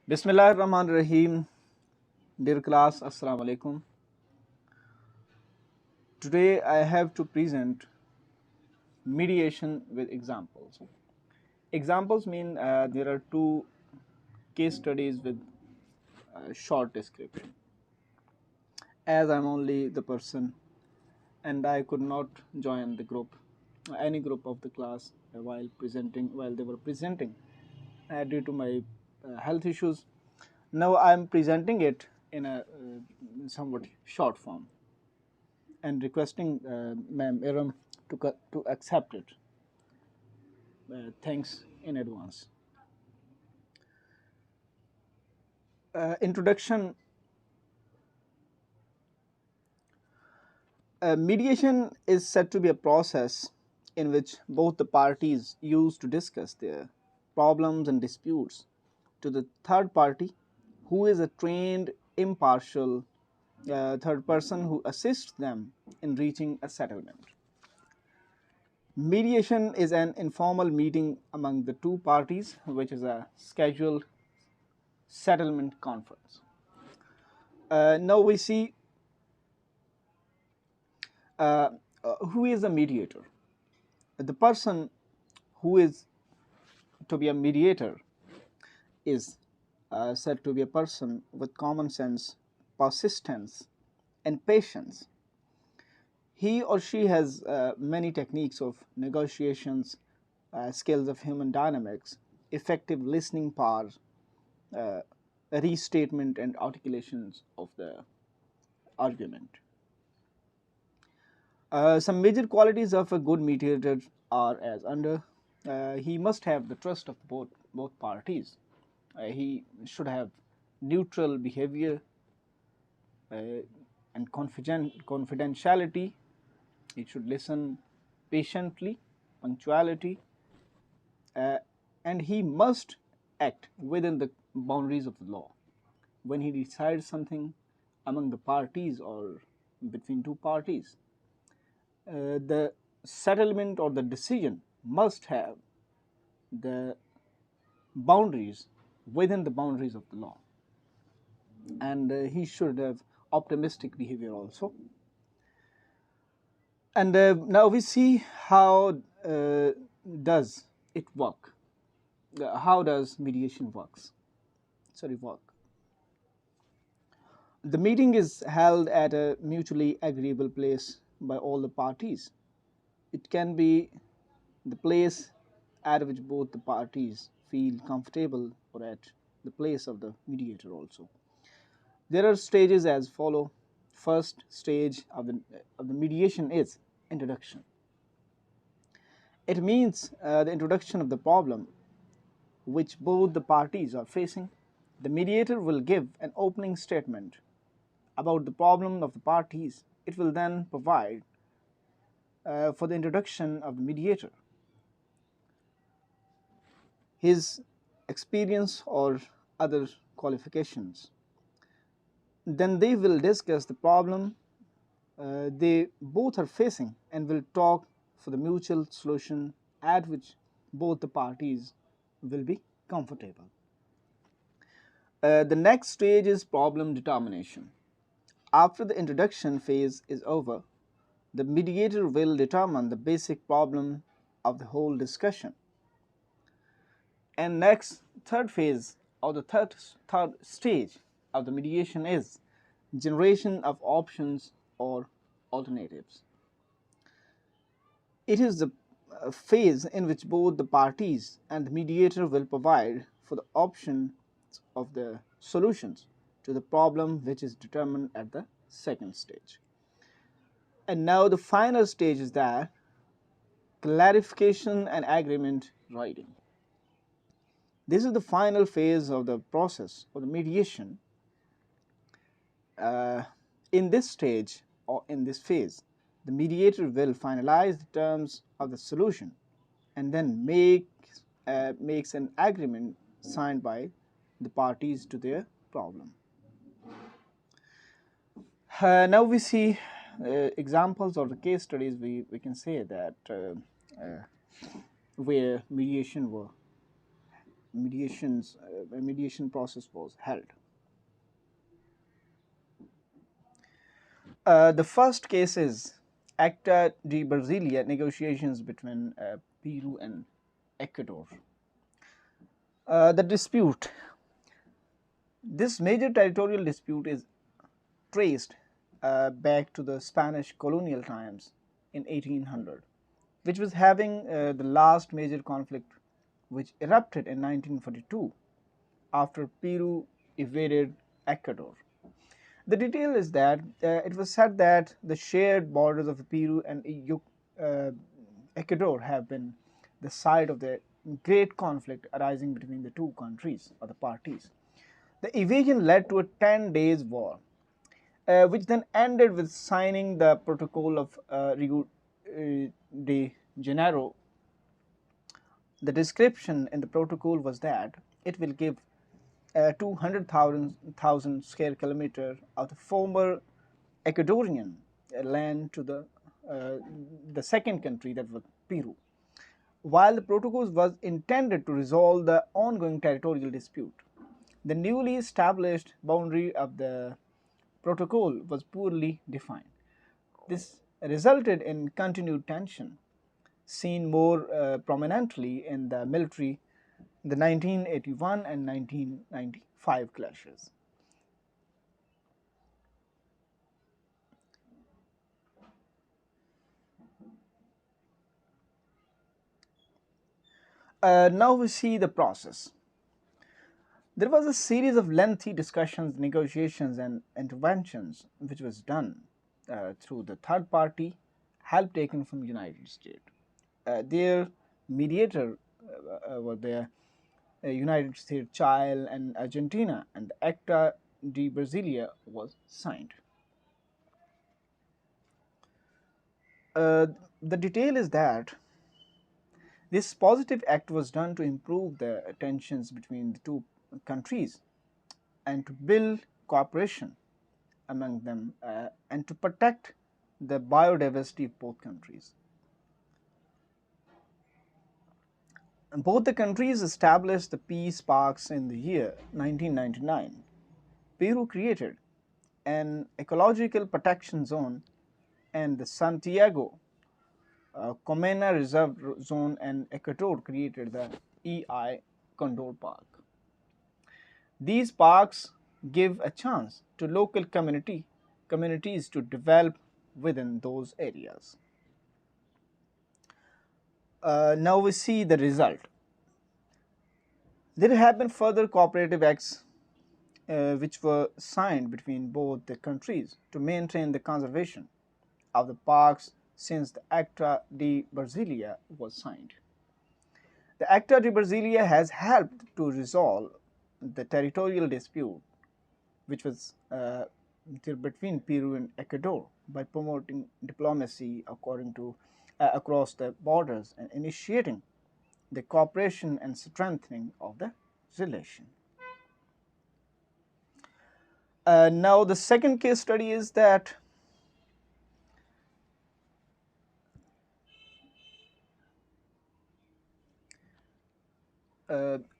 Bismillahirrahmanirrahim. Dear class, Assalamu alaikum. Today I have to present mediation with examples. Examples mean there are two case studies with short description. As I'm only the person and I could not join the group, any group of the class while they were presenting due to my health issues. Now I'm presenting it in a somewhat short form and requesting Ma'am Iram to accept it. Thanks in advance. Introduction. Mediation is said to be a process in which both the parties use to discuss their problems and disputes to the third party, who is a trained, impartial third person who assists them in reaching a settlement. Mediation is an informal meeting among the two parties, which is a scheduled settlement conference. Now we see who is a mediator. The person who is to be a mediator is said to be a person with common sense, persistence, and patience. He or she has many techniques of negotiations, skills of human dynamics, effective listening power, restatement and articulations of the argument. Some major qualities of a good mediator are as under. He must have the trust of both parties. He should have neutral behavior and confidentiality. He should listen patiently, punctuality, and he must act within the boundaries of the law. When he decides something among the parties or between two parties, the settlement or the decision must have the boundaries within the boundaries of the law, and he should have optimistic behavior also. And now we see how does it work. How does mediation work? The meeting is held at a mutually agreeable place by all the parties. It can be the place at which both the parties feel comfortable or at the place of the mediator also. There are stages as follow. First stage of the mediation is introduction. It means the introduction of the problem which both the parties are facing. The mediator will give an opening statement about the problem of the parties. It will then provide for the introduction of the mediator, his experience or other qualifications. Then they will discuss the problem they both are facing and will talk for the mutual solution at which both the parties will be comfortable. The next stage is problem determination. After the introduction phase is over, the mediator will determine the basic problem of the whole discussion. And next, third phase or the third stage of the mediation is generation of options or alternatives. It is the phase in which both the parties and the mediator will provide for the options of the solutions to the problem which is determined at the second stage. And now the final stage is that clarification and agreement writing. This is the final phase of the process of the mediation. In this stage or in this phase, the mediator will finalize the terms of the solution and then makes an agreement signed by the parties to their problem. Now we see examples or the case studies. We can say that where mediation mediation process was held. The first case is Acta de Brasilia negotiations between Peru and Ecuador. The dispute. This major territorial dispute is traced back to the Spanish colonial times in 1800, which was having the last major conflict, which erupted in 1942 after Peru invaded Ecuador. The detail is that it was said that the shared borders of Peru and uh, Ecuador have been the site of the great conflict arising between the two countries or the parties. The invasion led to a 10 days war, which then ended with signing the Protocol of Rio de Janeiro. The description in the protocol was that it will give 200,000 square kilometer of the former Ecuadorian land to the second country, that was Peru. While the protocol was intended to resolve the ongoing territorial dispute, the newly established boundary of the protocol was poorly defined. This resulted in continued tension, seen more prominently in the military, the 1981 and 1995 clashes. Now we see the process. There was a series of lengthy discussions, negotiations, and interventions which was done through the third party help taken from the United States. Their mediator were the United States, Chile, and Argentina, and the Acta de Brasilia was signed. Uh, the detail is that this positive act was done to improve the tensions between the two countries and to build cooperation among them and to protect the biodiversity of both countries. Both the countries established the peace parks in the year 1999. Peru created an ecological protection zone, and the Santiago Comena Reserve Zone and Ecuador created the EI Condor Park. These parks give a chance to local communities to develop within those areas. Now we see the result. There have been further cooperative acts which were signed between both the countries to maintain the conservation of the parks since the Acta de Brasilia was signed. The Acta de Brasilia has helped to resolve the territorial dispute which was between Peru and Ecuador by promoting diplomacy across the borders and initiating the cooperation and strengthening of the relation. Now, the second case study is that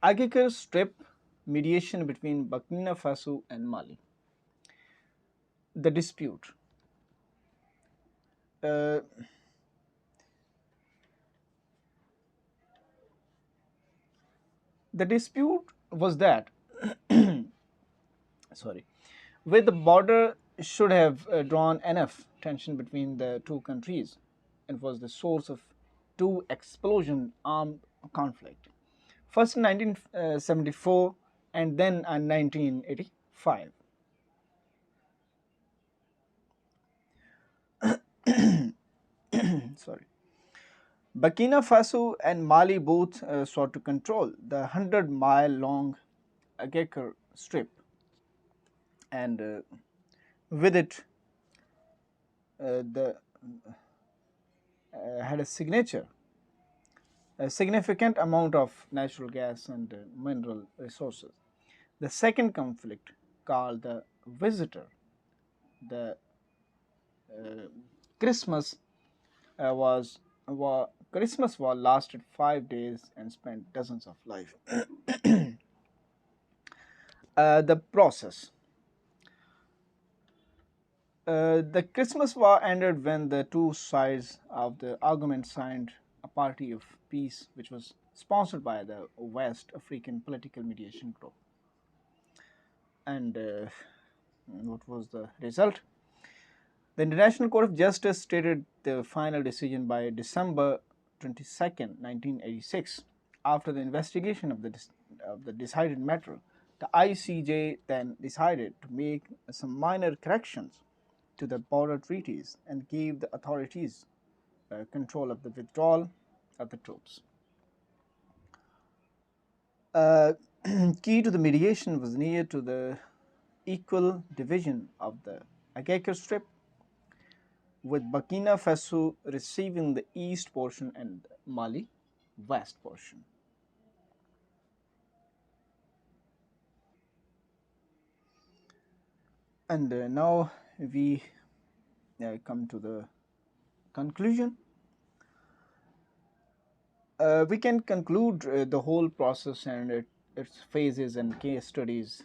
Agikar Strip mediation between Burkina Faso and Mali. The dispute. Uh, the dispute was that sorry, where the border should have drawn enough tension between the two countries and was the source of two explosion armed conflict. First in 1974 and then in 1985. Sorry. Burkina Faso and Mali both sought to control the 100-mile long Agekar Strip, and with it, the had a significant amount of natural gas and mineral resources. The second conflict, called the Visitor, the Christmas was Christmas war lasted 5 days and spent dozens of lives. The process. The Christmas war ended when the two sides of the argument signed a party of peace, which was sponsored by the West African Political Mediation Group. And what was the result? The International Court of Justice stated the final decision by December 22nd, 1986. After the investigation of the decided matter, the ICJ then decided to make some minor corrections to the border treaties and gave the authorities control of the withdrawal of the troops. Uh, Key to the mediation was near to the equal division of the Agadir Strip, with Burkina Faso receiving the east portion and Mali west portion. And now we come to the conclusion. We can conclude the whole process and its phases and case studies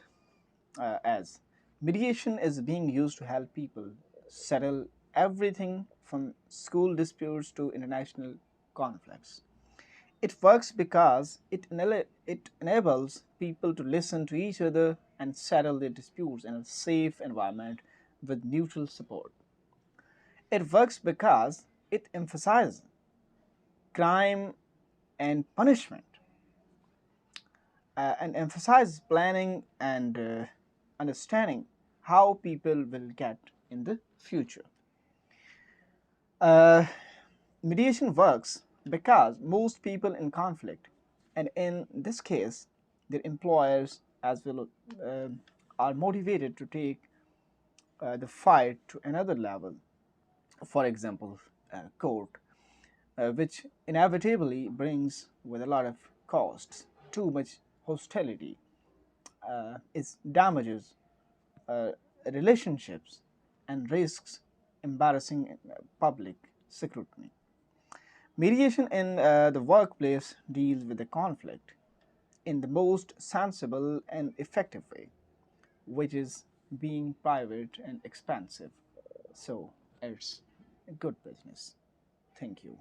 as mediation is being used to help people settle everything from school disputes to international conflicts. It works because it enables people to listen to each other and settle their disputes in a safe environment with neutral support. It works because it emphasizes crime and punishment and emphasizes planning and understanding how people will get in the future. Uh, Mediation works because most people in conflict, and in this case, their employers as well, are motivated to take the fight to another level. For example, court, which inevitably brings with a lot of costs, too much hostility, it damages uh, relationships and risks embarrassing public scrutiny. Mediation in the workplace deals with the conflict in the most sensible and effective way, which is being private and expensive. So it's a good business. Thank you.